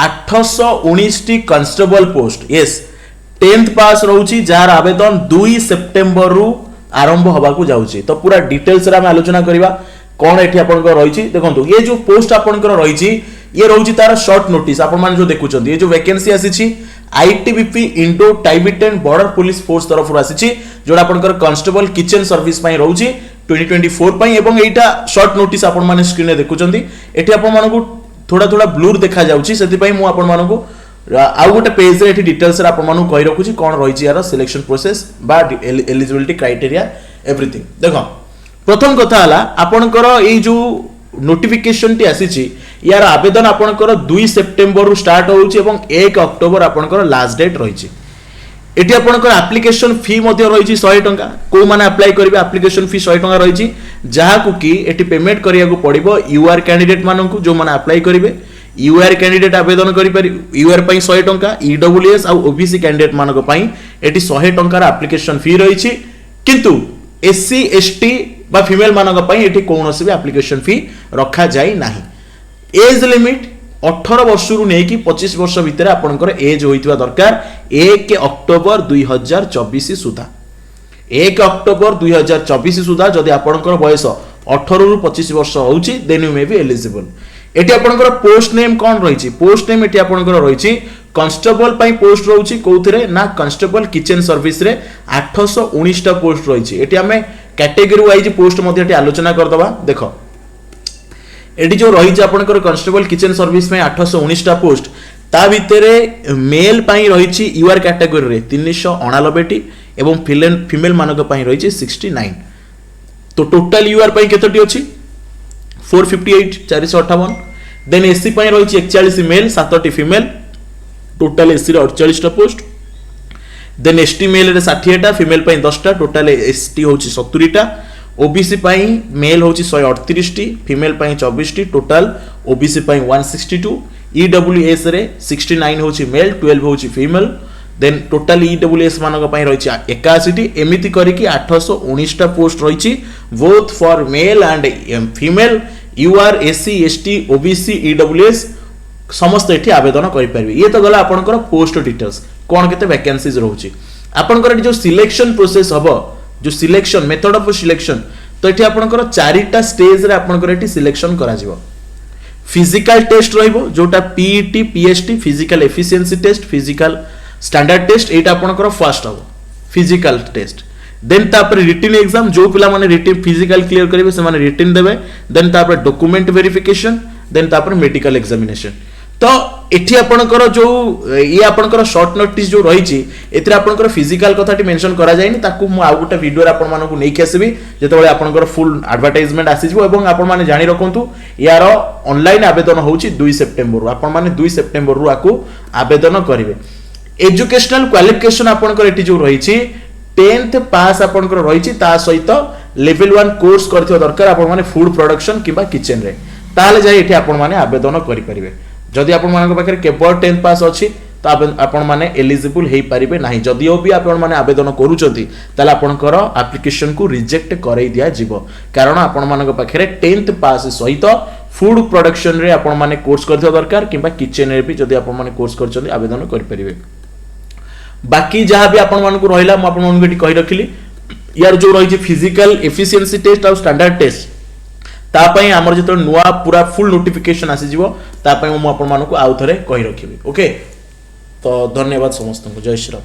819 constable post yes 10th पास रोची jar आवेदन 2 September रु आरंभ होबा को जाउची तो पूरा डिटेल्स रे हम आलोचना करिवा कोन एठी आपन को रहिची देखंतु ये जो पोस्ट आपन को रहिची ये रहुची तार शॉर्ट नोटिस आपन मान जो देखुचंती ये जो वैकेंसी आसीची ITBP Indo Tibetan border police force तरफ आसीची जोडा आपन को कांस्टेबल किचन सर्विस पई रहुची 2024 पई एवं एटा शॉर्ट नोटिस आपन माने स्क्रीन रे देखुचंती एठी आपन मान को थोड़ा थोड़ा ब्लूर देखा जाउची सेति पई मु आपन मान को आउ गोटे पेज रे एठी डिटेल्स रे आपन मानु कहि रखुची कोन रहिची यार सिलेक्शन प्रोसेस बा एलिजिबिलिटी क्राइटेरिया एवरीथिंग देखो प्रथम कथा हला आपनकर ए जो नोटिफिकेशन टी आसीची यार आवेदन आपनकर 2 सेप्टेम्बर रु स्टार्ट होउची एवं 1 अक्टोबर आपनकर लास्ट डेट रहिची एटी आपनकर एप्लीकेशन फी मध्ये रहिची 100 टंका को माने अप्लाई करिवे एप्लीकेशन फी 100 टंका रहिची जहा को की एटी पेमेंट करिया को पड़िबो यूआर कैंडिडेट माननकु जो माने अप्लाई करिवे यूआर कैंडिडेट आवेदन करि पारि यूआर पई 100 टंका ईडब्ल्यूएस आ ओबीसी कैंडिडेट मानक पई एटी 100 टंका एप्लीकेशन फी रहिची किंतु एससी एसटी बा फीमेल मानक पई एटी कोनोसी भी एप्लीकेशन फी रखा जाई नाही एज लिमिट 18 वर्ष रु नै कि 25 वर्ष भितर आपनकर एज होइतबा दरकार 1 अक्टोबर 2024 सुधा 1 अक्टोबर 2024 सुधा जदि आपनकर बयस 18 रु 25 वर्ष होउची then you may be eligible एटी आपनकर पोस्ट नेम कोन रहिची पोस्ट नेम एटी आपनकर रहिची कांस्टेबल पई पोस्ट रहउची कोउथरे ना कांस्टेबल किचन सर्विस रे 819 टा पोस्ट रहिची एटी हमें कैटेगरी वाइज पोस्ट मध्ये एटी आलोचना कर दबा देखो एटी जो रहिची आपनकर कांस्टेबल किचन सर्विस में 819 टा पोस्ट ता भितरे मेल पई रहिची यूआर कैटेगरी रे 389 टी एवं फीमेल मानक पई रहिची 69 तो टोटल यूआर पई केतोटी अछि 458 458 देन एससी पई रहिची 41 मेल 7 टी फीमेल टोटल एससी रे 48 टा पोस्ट देन एसटी मेल रे 60 टा फीमेल पई 10 टा टोटल एसटी होची 70 टा ओबीसी पई मेल होची 138 टी फीमेल पई 24 टी टोटल ओबीसी पई 162 ईडब्ल्यूएस रे 69 होची मेल 12 होची फीमेल देन टोटल ईडब्ल्यूएस मानक पई रहिची 81 टी एमिति करी कि 819 टा पोस्ट रहिची both for male and female UR SC ST OBC EWS समस्त एठी आवेदन करि परबे ये तो गला आपनकर पोस्ट डिटेल्स कोन केते वैकेंसीज रहउची आपनकर जो सिलेक्शन प्रोसेस हबो जो सिलेक्शन मेथड ऑफ सिलेक्शन तो एठी आपनकर चारिटा स्टेज रे आपनकर एठी सिलेक्शन करा जिवो फिजिकल टेस्ट रहइबो जोटा PET PST physical efficiency test physical standard test एटा आपनकर फर्स्ट हबो फिजिकल टेस्ट देन तापर रिटन एग्जाम जो पिला माने रिटन फिजिकल क्लियर करिवे से माने रिटन देबे देन तापर डॉक्यूमेंट वेरिफिकेशन देन तापर मेडिकल एग्जामिनेशन तो एठी आपनकर जो ये आपनकर शॉर्ट नोटिस जो रहिची एतरे आपनकर फिजिकल कथाटी मेंशन करा जायनी ताकू मु आ गुटा वीडियो रे आपन मानकू नै के आसीबी जेतेबेले आपनकर फुल एडवर्टाइजमेंट आसीजबो एवं आपन माने जानि रखंतु यार ऑनलाइन आवेदन होउची 2 सेप्टेम्बर आपन माने 2 सेप्टेम्बर रु आकू आवेदन करिवे एजुकेशनल क्वालिफिकेशन आपनकर एठी जो रहिची 10th पास आपनकर रहिची ता सहित लेवल 1 कोर्स करथियो दरकार आपन माने फूड प्रोडक्शन किबा किचन रे ताले जाय एठी आपन माने आवेदन करि परिबे जदि आपण मानक पाखरे केवल 10th पास अछि तो आपण माने एलिजिबल हेई परिबे नाही जदिओ भी आपण माने आवेदन करूचंती ताले आपनकर एप्लीकेशन को रिजेक्ट करई दिया जिवो कारण आपण मानक पाखरे 10th पास सहित फूड प्रोडक्शन रे आपण माने कोर्स करथियो दरकार किबा किचन रे भी जदि आपण माने कोर्स करचंती आवेदन करि परिबे बाकी जहां भी आपण मानक रहिला म आपण मानक कहि रखिली यार जो रही फिजिकल एफिशिएंसी टेस्ट और स्टैंडर्ड टेस्ट तापाई आमर जो नुआ पूरा फुल नोटिफिकेशन आसीजिवो तापाई मु आपण मानकू आउ थरे कहि रखिबी ओके तो धन्यवाद समस्त को जय श्री राम।